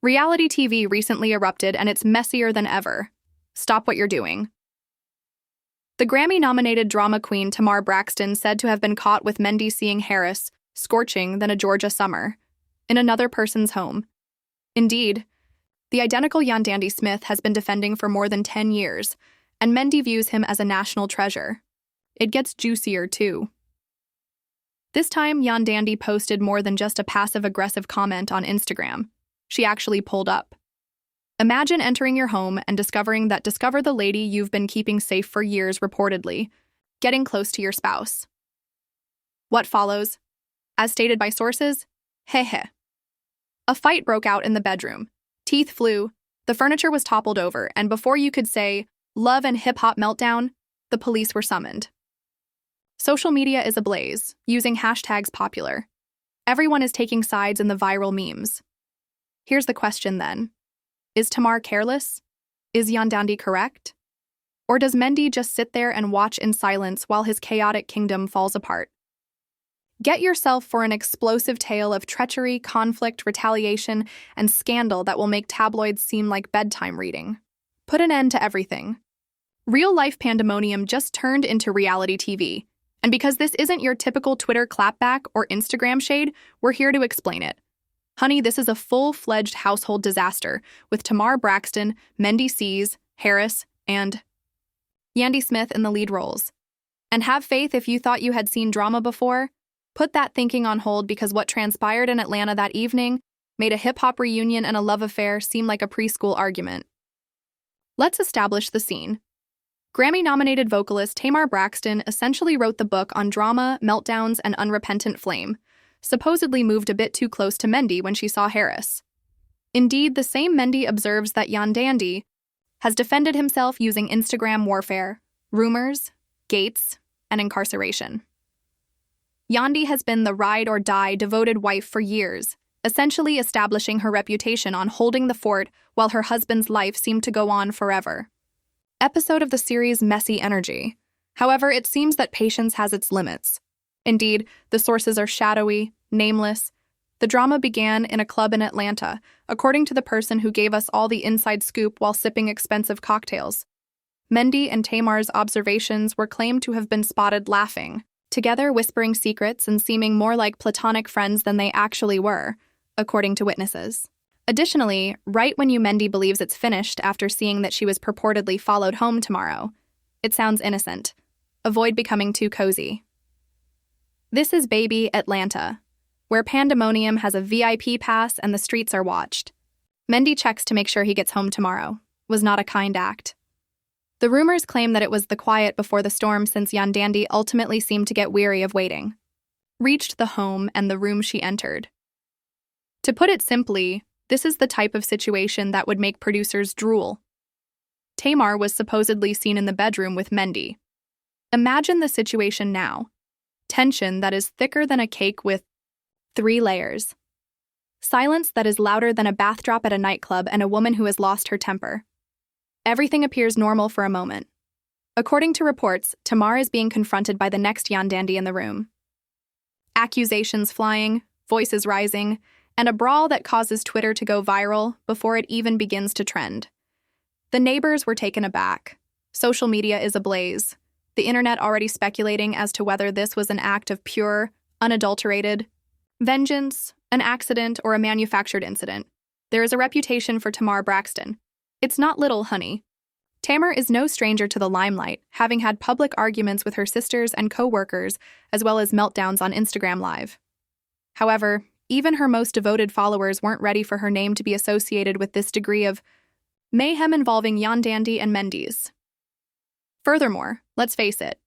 Reality TV recently erupted and it's messier than ever. Stop what you're doing. The Grammy-nominated drama queen Tamar Braxton said to have been caught with Mendeecees Harris, scorching than a Georgia summer, in another person's home. Indeed, the identical Yandy Smith has been defending for more than 10 years, and Mendy views him as a national treasure. It gets juicier, too. This time, Yandy posted more than just a passive-aggressive comment on Instagram. She actually pulled up. Imagine entering your home and discover the lady you've been keeping safe for years reportedly, getting close to your spouse. What follows? As stated by sources, heh. A fight broke out in the bedroom. Teeth flew, the furniture was toppled over, and before you could say, love and hip-hop meltdown, the police were summoned. Social media is ablaze, using hashtags popular. Everyone is taking sides in the viral memes. Here's the question then. Is Tamar careless? Is Yandy correct? Or does Mendy just sit there and watch in silence while his chaotic kingdom falls apart? Get yourself for an explosive tale of treachery, conflict, retaliation, and scandal that will make tabloids seem like bedtime reading. Put an end to everything. Real-life pandemonium just turned into reality TV. And because this isn't your typical Twitter clapback or Instagram shade, we're here to explain it. Honey, this is a full-fledged household disaster with Tamar Braxton, Mendeecees, Harris, and Yandy Smith in the lead roles. And have faith if you thought you had seen drama before. Put that thinking on hold because what transpired in Atlanta that evening made a hip-hop reunion and a love affair seem like a preschool argument. Let's establish the scene. Grammy-nominated vocalist Tamar Braxton essentially wrote the book on drama, meltdowns, and unrepentant flame, supposedly moved a bit too close to Mendy when she saw Harris. Indeed, the same Mendy observes that Yandy has defended himself using Instagram warfare, rumors, gates, and incarceration. Yandy has been the ride-or-die devoted wife for years, essentially establishing her reputation on holding the fort while her husband's life seemed to go on forever. Episode of the series Messy Energy. However, it seems that patience has its limits. Indeed, the sources are shadowy, nameless. The drama began in a club in Atlanta, according to the person who gave us all the inside scoop while sipping expensive cocktails. Mendy and Tamar's observations were claimed to have been spotted laughing, together whispering secrets and seeming more like platonic friends than they actually were, according to witnesses. Additionally, right when Mendy believes it's finished after seeing that she was purportedly followed home tomorrow, it sounds innocent. Avoid becoming too cozy. This is baby Atlanta, where pandemonium has a VIP pass and the streets are watched. Mendy checks to make sure he gets home tomorrow. Was not a kind act. The rumors claim that it was the quiet before the storm since Yandy ultimately seemed to get weary of waiting. Reached the home and the room she entered. To put it simply, this is the type of situation that would make producers drool. Tamar was supposedly seen in the bedroom with Mendy. Imagine the situation now. Tension that is thicker than a cake with 3 layers. Silence that is louder than a bath drop at a nightclub and a woman who has lost her temper. Everything appears normal for a moment. According to reports, Tamar is being confronted by the next Yandy in the room. Accusations flying, voices rising, and a brawl that causes Twitter to go viral before it even begins to trend. The neighbors were taken aback. Social media is ablaze. The internet already speculating as to whether this was an act of pure, unadulterated vengeance, an accident, or a manufactured incident. There is a reputation for Tamar Braxton. It's not little, honey. Tamar is no stranger to the limelight, having had public arguments with her sisters and co-workers, as well as meltdowns on Instagram Live. However, even her most devoted followers weren't ready for her name to be associated with this degree of mayhem involving Yandy and Mendeecees. Furthermore, let's face it,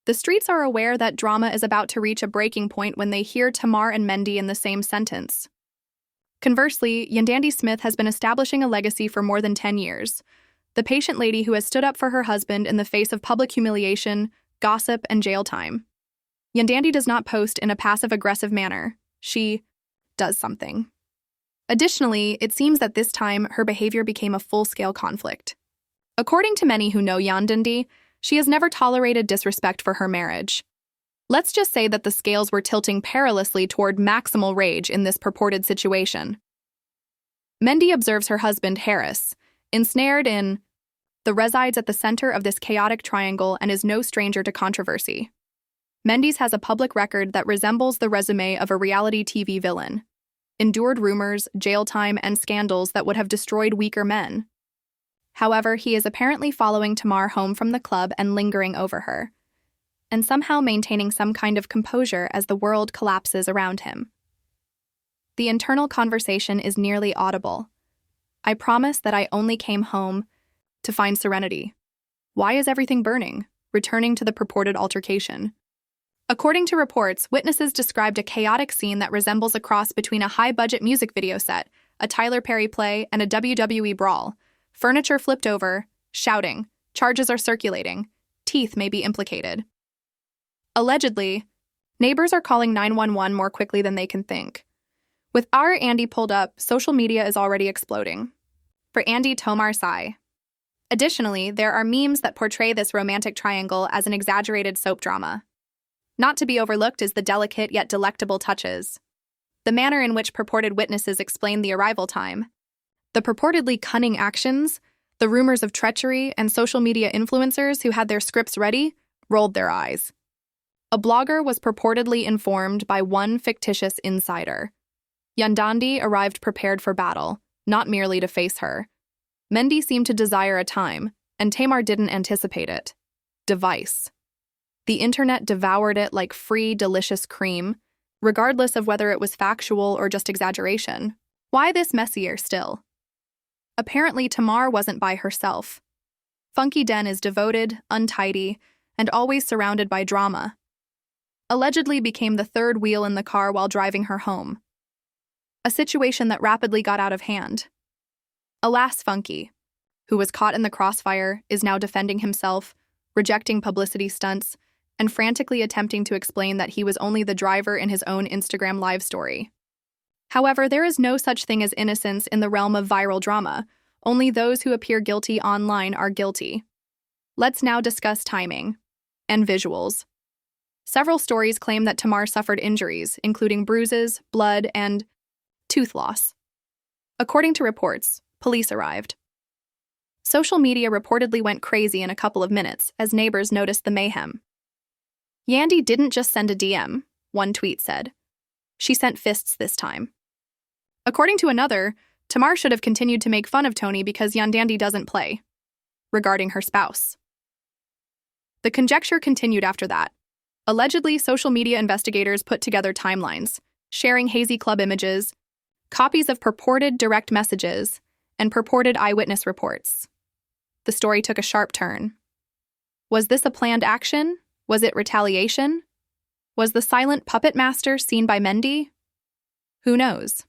the streets are aware that drama is about to reach a breaking point when they hear Tamar and Mendy in the same sentence. Conversely, Yandy Smith has been establishing a legacy for more than 10 years. The patient lady who has stood up for her husband in the face of public humiliation, gossip, and jail time. Yandy does not post in a passive-aggressive manner. She does something. Additionally, it seems that this time her behavior became a full-scale conflict. According to many who know Yandy, she has never tolerated disrespect for her marriage. Let's just say that the scales were tilting perilously toward maximal rage in this purported situation. Mendy observes her husband, Harris, ensnared in the resides at the center of this chaotic triangle and is no stranger to controversy. Mendeecees has a public record that resembles the resume of a reality TV villain. Endured rumors, jail time, and scandals that would have destroyed weaker men. However, he is apparently following Tamar home from the club and lingering over her, and somehow maintaining some kind of composure as the world collapses around him. The internal conversation is nearly audible. I promise that I only came home to find serenity. Why is everything burning? Returning to the purported altercation. According to reports, witnesses described a chaotic scene that resembles a cross between a high-budget music video set, a Tyler Perry play, and a WWE brawl. Furniture flipped over, shouting, charges are circulating, teeth may be implicated. Allegedly, neighbors are calling 911 more quickly than they can think. With our Yandy pulled up, social media is already exploding. For Yandy Tamar sigh. Additionally, there are memes that portray this romantic triangle as an exaggerated soap drama. Not to be overlooked is the delicate yet delectable touches. The manner in which purported witnesses explain the arrival time. The purportedly cunning actions, the rumors of treachery, and social media influencers who had their scripts ready rolled their eyes. A blogger was purportedly informed by one fictitious insider. Yandy arrived prepared for battle, not merely to face her. Mendy seemed to desire a time, and Tamar didn't anticipate it. Device. The internet devoured it like free, delicious cream, regardless of whether it was factual or just exaggeration. Why this messier still? Apparently, Tamar wasn't by herself. Funky Den is devoted, untidy, and always surrounded by drama. Allegedly became the third wheel in the car while driving her home. A situation that rapidly got out of hand. Alas, Funky, who was caught in the crossfire, is now defending himself, rejecting publicity stunts, and frantically attempting to explain that he was only the driver in his own Instagram live story. However, there is no such thing as innocence in the realm of viral drama. Only those who appear guilty online are guilty. Let's now discuss timing and visuals. Several stories claim that Tamar suffered injuries, including bruises, blood, and tooth loss. According to reports, police arrived. Social media reportedly went crazy in a couple of minutes as neighbors noticed the mayhem. Yandy didn't just send a DM, one tweet said. She sent fists this time. According to another, Tamar should have continued to make fun of Tony because Yandy doesn't play, regarding her spouse. The conjecture continued after that. Allegedly, social media investigators put together timelines, sharing hazy club images, copies of purported direct messages, and purported eyewitness reports. The story took a sharp turn. Was this a planned action? Was it retaliation? Was the silent puppet master seen by Mendy? Who knows?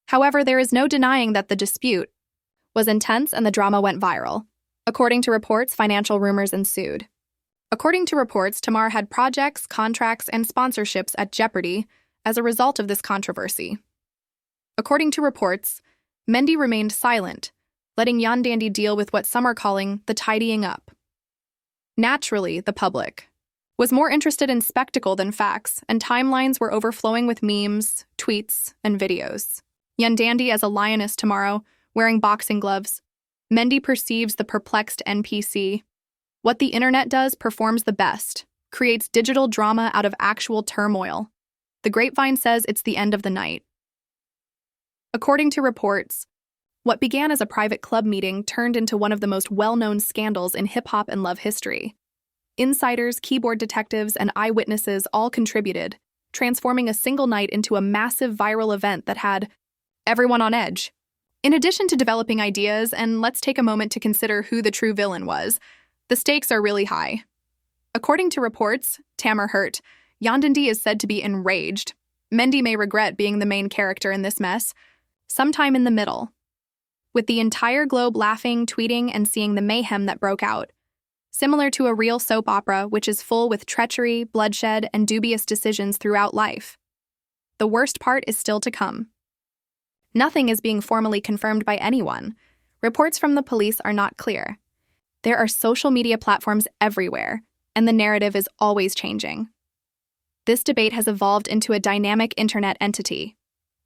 However, there is no denying that the dispute was intense and the drama went viral. According to reports, financial rumors ensued. According to reports, Tamar had projects, contracts, and sponsorships at jeopardy as a result of this controversy. According to reports, Mendy remained silent, letting Yandy deal with what some are calling the tidying up. Naturally, the public was more interested in spectacle than facts, and timelines were overflowing with memes, tweets, and videos. Yandy as a lioness tomorrow, wearing boxing gloves. Mendy perceives the perplexed NPC. What the internet does performs the best, creates digital drama out of actual turmoil. The grapevine says it's the end of the night. According to reports, what began as a private club meeting turned into one of the most well-known scandals in hip-hop and love history. Insiders, keyboard detectives, and eyewitnesses all contributed, transforming a single night into a massive viral event that had everyone on edge. In addition to developing ideas, and let's take a moment to consider who the true villain was, the stakes are really high. According to reports, Tamar hurt. Yandy is said to be enraged. Mendy may regret being the main character in this mess, sometime in the middle. With the entire globe laughing, tweeting, and seeing the mayhem that broke out. Similar to a real soap opera, which is full with treachery, bloodshed, and dubious decisions throughout life. The worst part is still to come. Nothing is being formally confirmed by anyone. Reports from the police are not clear. There are social media platforms everywhere, and the narrative is always changing. This debate has evolved into a dynamic internet entity.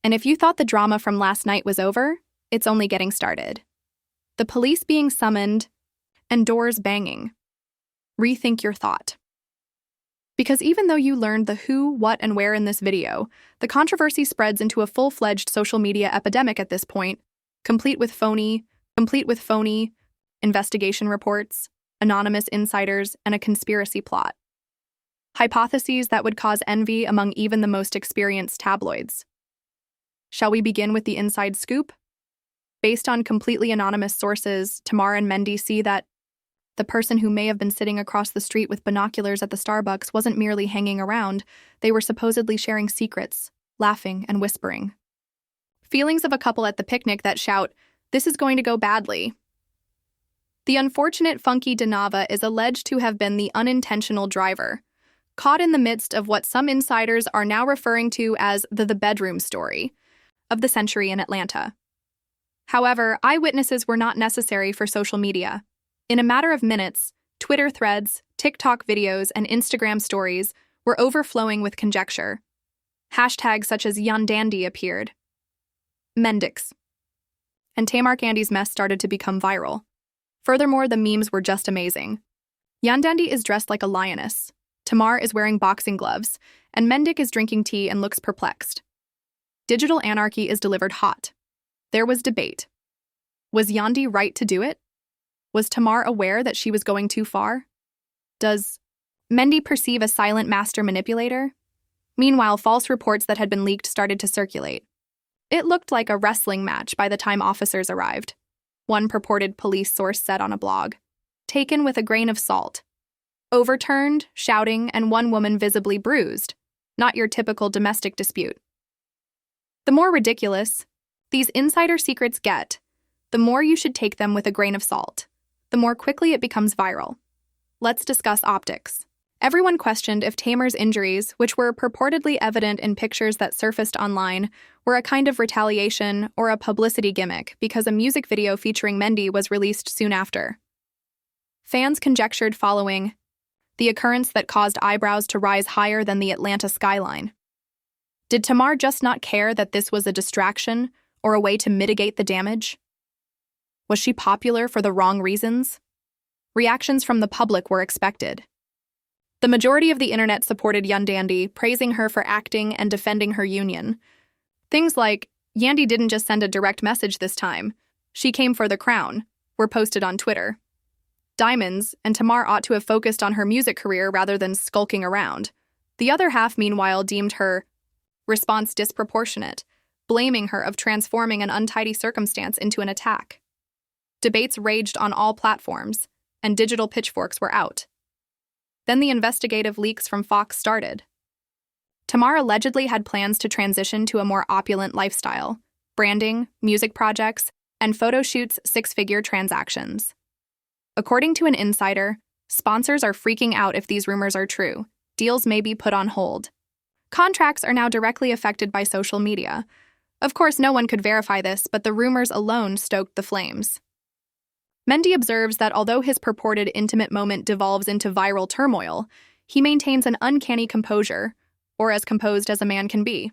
And if you thought the drama from last night was over, It's only getting started. The police being summoned and doors banging. Rethink your thought. Because even though you learned the who, what, and where in this video, the controversy spreads into a full-fledged social media epidemic at this point, complete with phony investigation reports, anonymous insiders, and a conspiracy plot. Hypotheses that would cause envy among even the most experienced tabloids. Shall we begin with the inside scoop? Based on completely anonymous sources, Tamar and Mendeecees see that the person who may have been sitting across the street with binoculars at the Starbucks wasn't merely hanging around, they were supposedly sharing secrets, laughing and whispering. Feelings of a couple at the picnic that shout, "This is going to go badly." The unfortunate Funky Denava is alleged to have been the unintentional driver, caught in the midst of what some insiders are now referring to as the bedroom story of the century in Atlanta. However, eyewitnesses were not necessary for social media. In a matter of minutes, Twitter threads, TikTok videos, and Instagram stories were overflowing with conjecture. Hashtags such as Yandy appeared. Mendeecees. And Tamar Yandy's mess started to become viral. Furthermore, the memes were just amazing. Yandy is dressed like a lioness. Tamar is wearing boxing gloves, and Mendeecees is drinking tea and looks perplexed. Digital anarchy is delivered hot. There was debate. Was Yandy right to do it? Was Tamar aware that she was going too far? Does Mendeecees perceive a silent master manipulator? Meanwhile, false reports that had been leaked started to circulate. It looked like a wrestling match by the time officers arrived. One purported police source said on a blog, taken with a grain of salt. Overturned, shouting, and one woman visibly bruised. Not your typical domestic dispute. The more ridiculous these insider secrets get, the more you should take them with a grain of salt. The more quickly it becomes viral. Let's discuss optics. Everyone questioned if Tamar's injuries, which were purportedly evident in pictures that surfaced online, were a kind of retaliation or a publicity gimmick because a music video featuring Mendeecees was released soon after. Fans conjectured following the occurrence that caused eyebrows to rise higher than the Atlanta skyline. Did Tamar just not care that this was a distraction or a way to mitigate the damage? Was she popular for the wrong reasons? Reactions from the public were expected. The majority of the internet supported Yandy, praising her for acting and defending her union. Things like, "Yandy didn't just send a direct message this time. She came for the crown," were posted on Twitter. Diamonds, and Tamar ought to have focused on her music career rather than skulking around. The other half, meanwhile, deemed her response disproportionate, blaming her of transforming an untidy circumstance into an attack. Debates raged on all platforms, and digital pitchforks were out. Then the investigative leaks from Fox started. Tamar allegedly had plans to transition to a more opulent lifestyle, branding, music projects, and photo shoots, six-figure transactions. According to an insider, sponsors are freaking out if these rumors are true. Deals may be put on hold. Contracts are now directly affected by social media. Of course, no one could verify this, but the rumors alone stoked the flames. Mendeecees observes that although his purported intimate moment devolves into viral turmoil, he maintains an uncanny composure, or as composed as a man can be.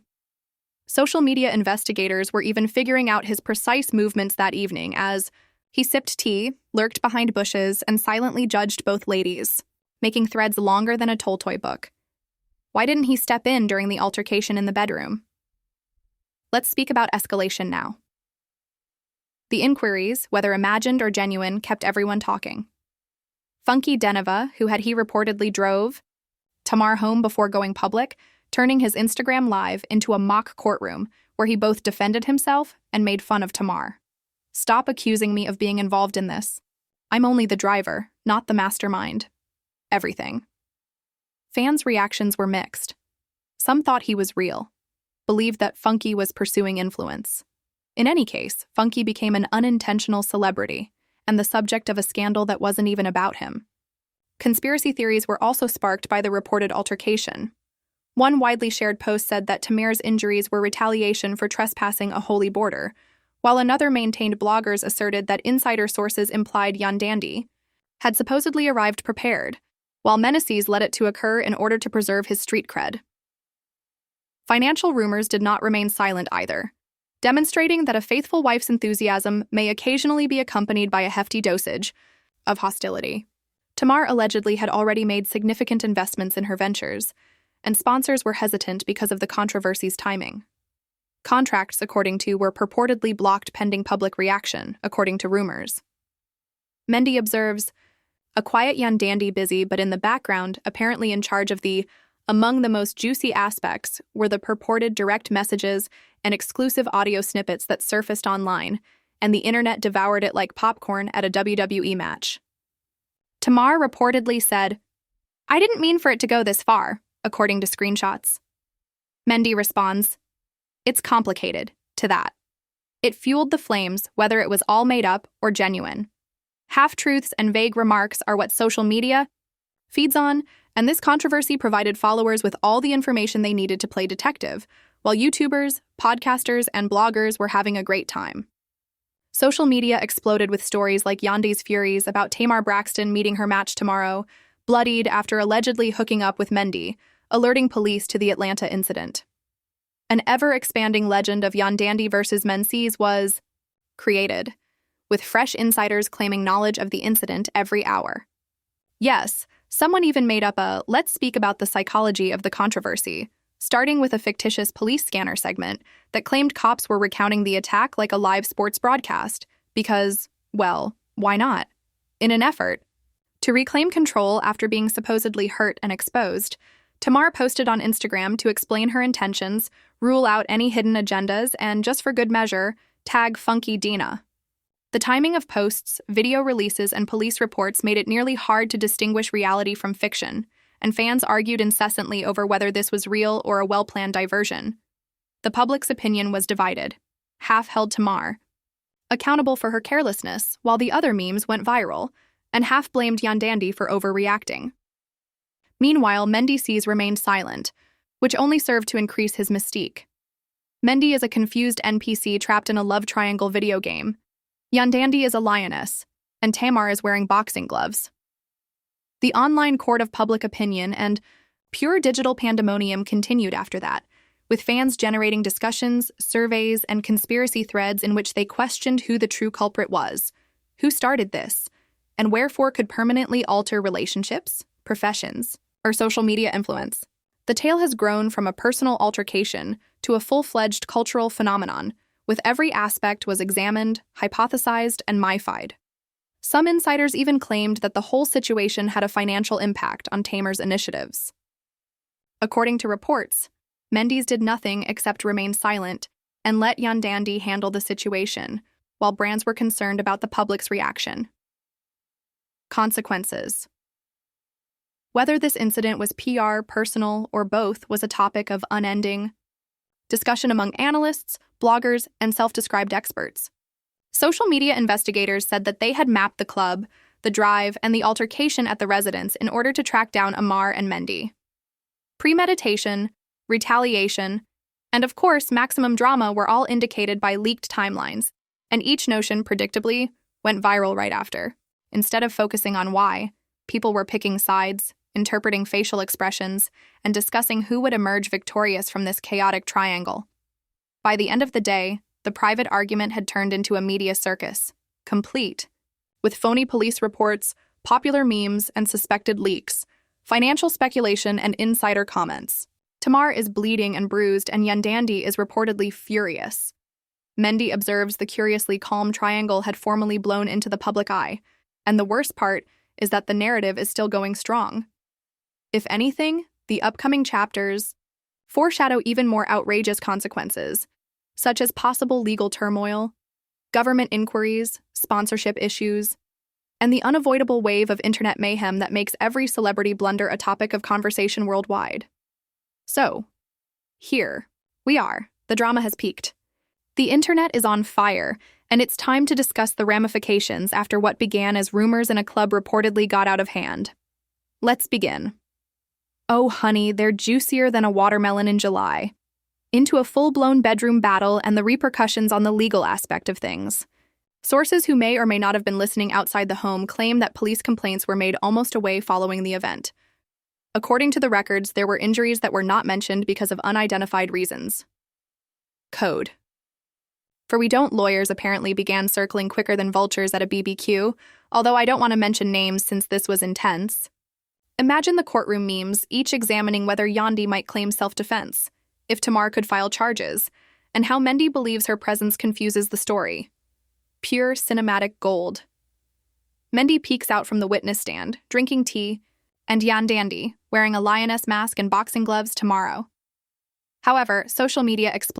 Social media investigators were even figuring out his precise movements that evening as he sipped tea, lurked behind bushes, and silently judged both ladies, making threads longer than a Tolstoy book. Why didn't he step in during the altercation in the bedroom? Let's speak about escalation now. The inquiries, whether imagined or genuine, kept everyone talking. Funky Denava, who he reportedly drove Tamar home before going public, turning his Instagram live into a mock courtroom where he both defended himself and made fun of Tamar. "Stop accusing me of being involved in this. I'm only the driver, not the mastermind. Everything." Fans' reactions were mixed. Some thought he was real, believed that Funky was pursuing influence. In any case, Funky became an unintentional celebrity and the subject of a scandal that wasn't even about him. Conspiracy theories were also sparked by the reported altercation. One widely shared post said that Tamar's injuries were retaliation for trespassing a holy border, while another maintained bloggers asserted that insider sources implied Yandy had supposedly arrived prepared, while Mendeecees let it to occur in order to preserve his street cred. Financial rumors did not remain silent either. demonstrating that a faithful wife's enthusiasm may occasionally be accompanied by a hefty dosage of hostility. Tamar allegedly had already made significant investments in her ventures, and sponsors were hesitant because of the controversy's timing. Contracts, according to, were purportedly blocked pending public reaction, according to rumors. Mendy observes, a quiet Yandy busy, but in the background, apparently in charge of among the most juicy aspects were the purported direct messages and exclusive audio snippets that surfaced online, and the internet devoured it like popcorn at a WWE match. Tamar reportedly said, "I didn't mean for it to go this far," according to screenshots. Mendy responds, "It's complicated," to that. It fueled the flames, whether it was all made up or genuine. Half-truths and vague remarks are what social media feeds on, and this controversy provided followers with all the information they needed to play detective, while YouTubers, podcasters, and bloggers were having a great time. Social media exploded with stories like Yandy's furies about Tamar Braxton meeting her match tomorrow, bloodied after allegedly hooking up with Mendy, alerting police to the Atlanta incident. An ever-expanding legend of Yandy versus Mendeecees was created, with fresh insiders claiming knowledge of the incident every hour. Yes, someone even made up a "let's speak about the psychology of the controversy," starting with a fictitious police scanner segment that claimed cops were recounting the attack like a live sports broadcast because, well, why not? In an effort to reclaim control after being supposedly hurt and exposed, Tamar posted on Instagram to explain her intentions, rule out any hidden agendas, and just for good measure, tag Funky Dina. The timing of posts, video releases, and police reports made it nearly hard to distinguish reality from fiction, and fans argued incessantly over whether this was real or a well-planned diversion. The public's opinion was divided. Half held Tamar accountable for her carelessness, while the other memes went viral, and half blamed Yandy for overreacting. Meanwhile, Mendeecees remained silent, which only served to increase his mystique. Mendy is a confused NPC trapped in a love triangle video game. Yandy is a lioness, and Tamar is wearing boxing gloves. The online court of public opinion and pure digital pandemonium continued after that, with fans generating discussions, surveys, and conspiracy threads in which they questioned who the true culprit was, who started this, and wherefore could permanently alter relationships, professions, or social media influence. The tale has grown from a personal altercation to a full-fledged cultural phenomenon, with every aspect was examined, hypothesized, and mified. Some insiders even claimed that the whole situation had a financial impact on Tamar's initiatives. According to reports, Mendeecees did nothing except remain silent and let Yandy handle the situation, while brands were concerned about the public's reaction. Consequences. Whether this incident was PR, personal, or both was a topic of unending discussion among analysts, bloggers, and self-described experts. Social media investigators said that they had mapped the club, the drive, and the altercation at the residence in order to track down Amar and Mendy. Premeditation, retaliation, and of course maximum drama were all indicated by leaked timelines, and each notion, predictably, went viral right after. Instead of focusing on why, people were picking sides, interpreting facial expressions, and discussing who would emerge victorious from this chaotic triangle. By the end of the day, the private argument had turned into a media circus, complete, with phony police reports, popular memes, and suspected leaks, financial speculation, and insider comments. Tamar is bleeding and bruised, and Yandy is reportedly furious. Mendy observes the curiously calm triangle had formally blown into the public eye, and the worst part is that the narrative is still going strong. If anything, the upcoming chapters foreshadow even more outrageous consequences, such as possible legal turmoil, government inquiries, sponsorship issues, and the unavoidable wave of internet mayhem that makes every celebrity blunder a topic of conversation worldwide. So, here we are. The drama has peaked. The internet is on fire, and it's time to discuss the ramifications after what began as rumors in a club reportedly got out of hand. Let's begin. Oh, honey, they're juicier than a watermelon in July. Into a full-blown bedroom battle and the repercussions on the legal aspect of things. Sources who may or may not have been listening outside the home claim that police complaints were made almost away following the event. According to the records, there were injuries that were not mentioned because of unidentified reasons. Code. For we don't lawyers apparently began circling quicker than vultures at a BBQ, although I don't want to mention names since this was intense. Imagine the courtroom memes, each examining whether Yandy might claim self-defense, if Tamar could file charges, and how Mendy believes her presence confuses the story. Pure cinematic gold. Mendy peeks out from the witness stand, drinking tea, and Yandy, wearing a lioness mask and boxing gloves, tomorrow. However, social media explains